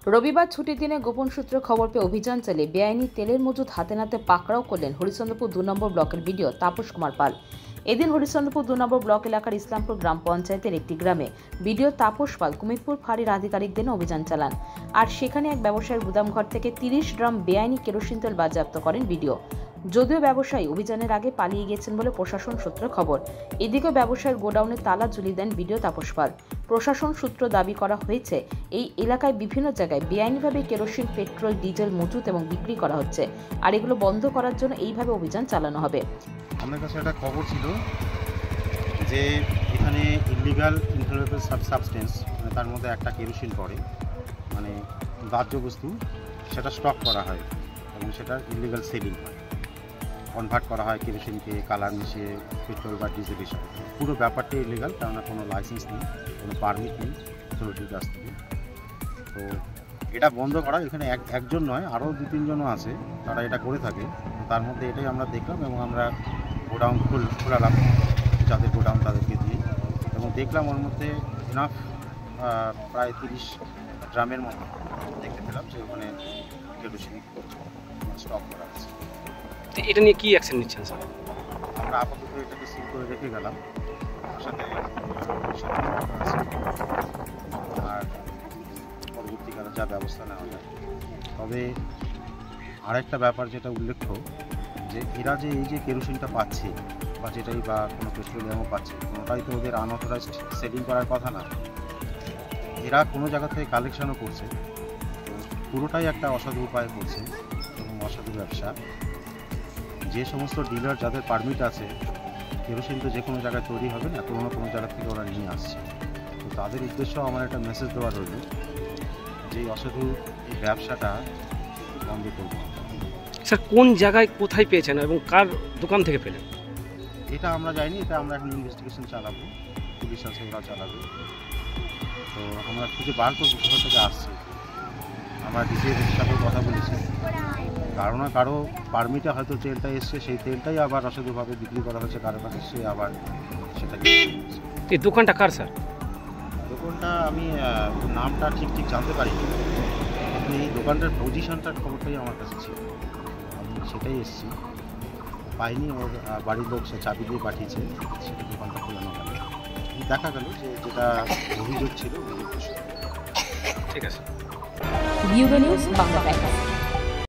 রবিবার ছুটির দিনে গোপন সূত্রে খবর পেয়ে অভিযান চালিয়ে বেআইনি তেলের মজুদ হাতে নাতে পাকড়াও করলেন হরিশ্চন্দ্রপুর 2 নম্বর ব্লকের বিডিও তাপস কুমার পাল। এদিন হরিশ্চন্দ্রপুর 2 নম্বর ব্লক এলাকার ইসলামপুর গ্রাম পঞ্চায়েতের একটি গ্রামে বিডিও তাপস পাল কুমিরপুর ফাঁড়ির আধিকারিকদের নিয়ে অভিযান চালান। আর সেখানে এক ব্যবসায়ীর গুদামঘর থেকে 30 ড্রাম বেআইনি কেরোসিন তেল বাজেয়াপ্ত করেন বিডিও। যদিও ব্যবসায়ী অভিযানের আগে পালিয়ে গিয়েছেন বলে প্রশাসন সূত্রে খবর। এদিকে ব্যবসায়ীর গোডাউনে তালা ঝুলিয়ে দেন বিডিও তাপস পাল। প্রশাসন সূত্র দাবি করা হয়েছে এই এলাকায় বিভিন্ন জায়গায় বেআইনিভাবে কেরোসিন, পেট্রোল, ডিজেল মজুত এবং বিক্রি করা হচ্ছে, আর এগুলো বন্ধ করার জন্য এইভাবে অভিযান চালানো হবে। আমার কাছে একটা খবর ছিল যে এখানে ইলিগাল ইনফ্লেমেবল সাবস্টেন্স, মানে তার মধ্যে একটা কেরোসিন পড়ে, মানে দাহ্য বস্তু, সেটা স্টক করা হয় এবং সেটা ইলিগাল সেলিং হয়, কনভার্ট করা হয় কেরোসিনকে কালার মিশিয়ে পেট্রোল বা ডিজেল হিসাবে। পুরো ব্যাপারটাই ইলিগাল, কেননা কোনো লাইসেন্স নেই, কোনো পারমিট নেই অথরিটির কাছ থেকে। তো এটা বন্ধ করা, এখানে একজন নয়, আরও 2-3 জনও আছে তারা এটা করে থাকে। তার মধ্যে এটাই আমরা দেখলাম এবং আমরা গোডাউন খোলালাম, যাদের গোডাউন তাদেরকে দিয়ে, এবং দেখলাম ওর মধ্যে এনাফ প্রায় 30 ড্রামের মতো দেখতে পেলাম যে ওখানে কেরোসিন স্টক করা আছে। এটা নিয়ে কি অ্যাকশন নিচ্ছেন স্যার? আমরা আপাতত এটাকে সিল করে রেখে গেলাম, সাথে আর পরবর্তীকালে যা ব্যবস্থা নেওয়া যায়। তবে আরেকটা ব্যাপার যেটা উল্লেখ্য, যে এরা যে এই যে কেরোসিনটা পাচ্ছে বা যেটাই বা কোনো পেট্রোলিয়ামও পাচ্ছে, কোনোটাই তো ওদের আনঅথরাইজড সেলিং করার কথা না। এরা কোনো জায়গা থেকে কালেকশনও করছে, তো পুরোটাই একটা অসাধু উপায় করছে এবং অসাধু ব্যবসা। যে সমস্ত ডিলার যাদের পারমিট আছে, কেরোসিন তো যে কোনো জায়গায় তৈরি হবে না, কোনো না কোনো জায়গা থেকে ওরা নিয়ে আসছে। তো তাদের উদ্দেশ্য আমার একটা মেসেজ দেওয়া রইল যে অসাধু এই ব্যবসাটা বন্ধ করবো। স্যার কোন জায়গায় কোথায় পেয়েছেন এবং কার দোকান থেকে পেলেন? এটা আমরা যাইনি, এটা আমরা এখন ইনভেস্টিগেশন চালাবো, পুলিশ আছে ওরা চালাবে। তো আমরা খুঁজে বার করবো কোথা থেকে আসছে। আমরা ডিসিএর সাথেও কথা বলেছি, কারো না কারো পারমিটে হয়তো তেলটা এসছে, সেই তেলটাই আবার অসাধুভাবে বিক্রি করা হয়েছে কারো কাছে, সে আবার সেটাকে। এই দোকানটা কার স্যার? দোকানটা আমি নামটা ঠিক জানতে পারি, কিন্তু এই দোকানটার পজিশনটার খবরটাই আমার কাছে ছিল, আমি সেটাই এসেছি, পাইনি। ওর বাড়ির লোক সে চাবি দিয়ে পাঠিয়েছে, সেটা দোকানটা খোলানো গেল, দেখা গেল যে যেটা অভিযোগ ছিল অভিযোগটা। ঠিক আছে। Bureau news Bangla Times.